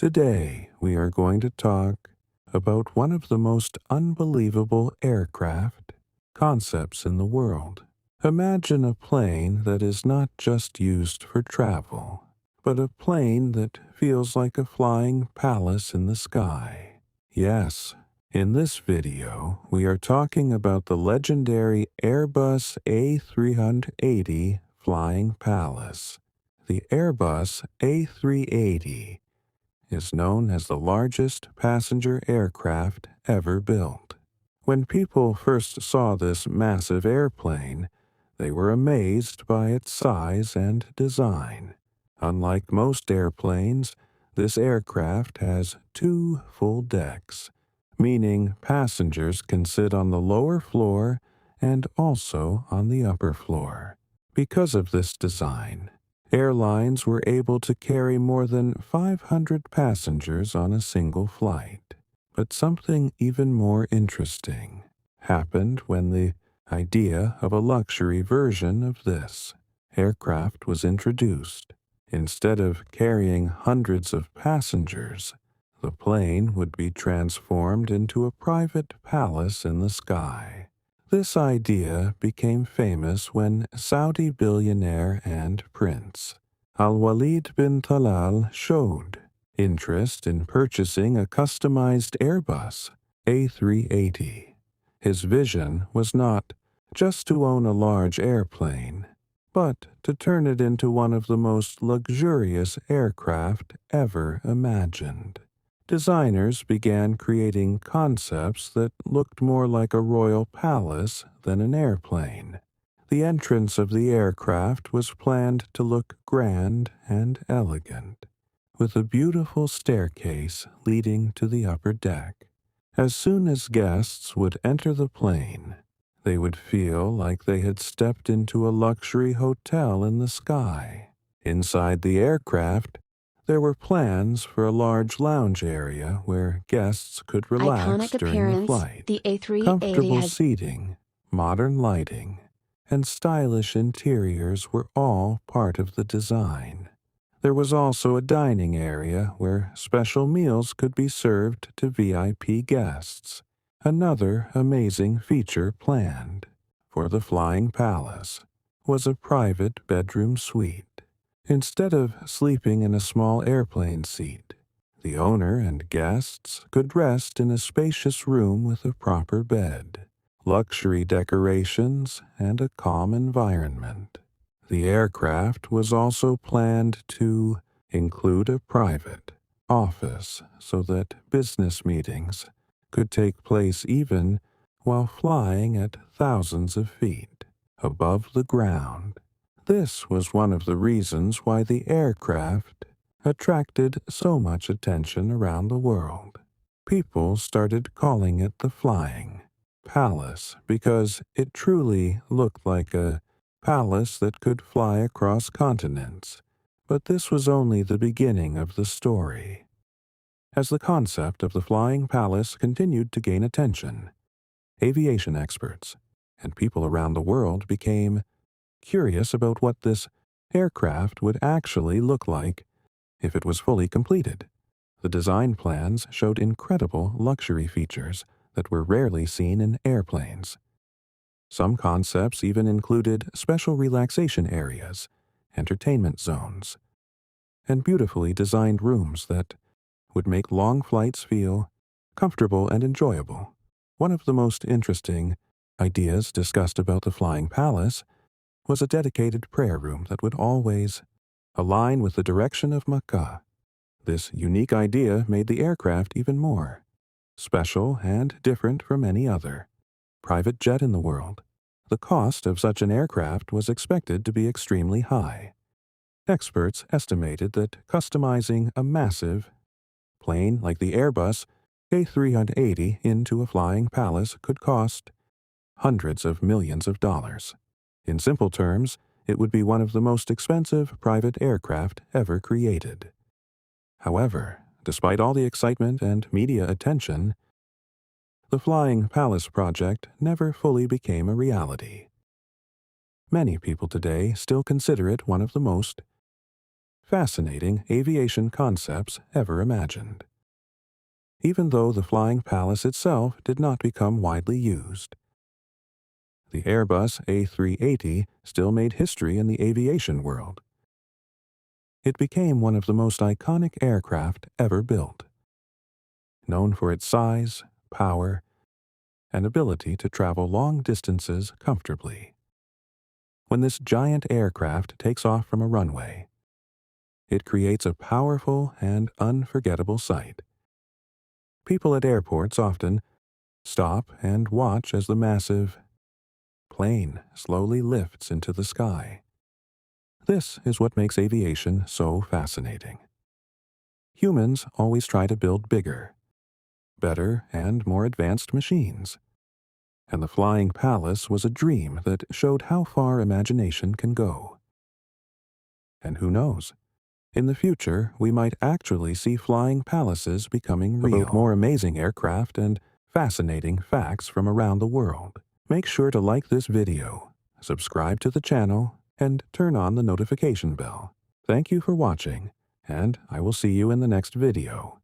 Today, we are going to talk about one of the most unbelievable aircraft concepts in the world. Imagine a plane that is not just used for travel, but a plane that feels like a flying palace in the sky. Yes, in this video, we are talking about the legendary Airbus A380 Flying Palace. The Airbus A380 is known as the largest passenger aircraft ever built. When people first saw this massive airplane, they were amazed by its size and design. Unlike most airplanes, this aircraft has two full decks, meaning passengers can sit on the lower floor and also on the upper floor. Because of this design, airlines were able to carry more than 500 passengers on a single flight. But something even more interesting happened when the idea of a luxury version of this aircraft was introduced. Instead of carrying hundreds of passengers, the plane would be transformed into a private palace in the sky. This idea became famous when Saudi billionaire and prince Waleed bin Talal showed interest in purchasing a customized Airbus A380. His vision was not just to own a large airplane, but to turn it into one of the most luxurious aircraft ever imagined. Designers began creating concepts that looked more like a royal palace than an airplane. The entrance of the aircraft was planned to look grand and elegant, with a beautiful staircase leading to the upper deck. As soon as guests would enter the plane, they would feel like they had stepped into a luxury hotel in the sky. Inside the aircraft, there were plans for a large lounge area where guests could relax Iconic during appearance, the flight. the A380 Comfortable has seating, modern lighting, and stylish interiors were all part of the design. There was also a dining area where special meals could be served to VIP guests. Another amazing feature planned for the Flying Palace was a private bedroom suite. Instead of sleeping in a small airplane seat, the owner and guests could rest in a spacious room with a proper bed, luxury decorations, and a calm environment. The aircraft was also planned to include a private office so that business meetings could take place even while flying at thousands of feet above the ground. This was one of the reasons why the aircraft attracted so much attention around the world. People started calling it the Flying Palace because it truly looked like a palace that could fly across continents. But this was only the beginning of the story. As the concept of the Flying Palace continued to gain attention, aviation experts and people around the world became curious about what this aircraft would actually look like if it was fully completed. The design plans showed incredible luxury features that were rarely seen in airplanes. Some concepts even included special relaxation areas, entertainment zones, and beautifully designed rooms that would make long flights feel comfortable and enjoyable. One of the most interesting ideas discussed about the Flying Palace was a dedicated prayer room that would always align with the direction of Mecca. This unique idea made the aircraft even more special and different from any other private jet in the world. The cost of such an aircraft was expected to be extremely high. Experts estimated that customizing a massive plane like the Airbus A380 into a flying palace could cost hundreds of millions of dollars. In simple terms, it would be one of the most expensive private aircraft ever created. However, despite all the excitement and media attention, the Flying Palace project never fully became a reality. Many people today still consider it one of the most fascinating aviation concepts ever imagined. Even though the flying palace itself did not become widely used, the Airbus A380 still made history in the aviation world. It became one of the most iconic aircraft ever built, known for its size, power, and ability to travel long distances comfortably. When this giant aircraft takes off from a runway, it creates a powerful and unforgettable sight. People at airports often stop and watch as the massive plane slowly lifts into the sky. This is what makes aviation so fascinating. Humans always try to build bigger, better, and more advanced machines. And the Flying Palace was a dream that showed how far imagination can go. And who knows? In the future, we might actually see flying palaces becoming real. About more amazing aircraft and fascinating facts from around the world. Make sure to like this video, subscribe to the channel, and turn on the notification bell. Thank you for watching, and I will see you in the next video.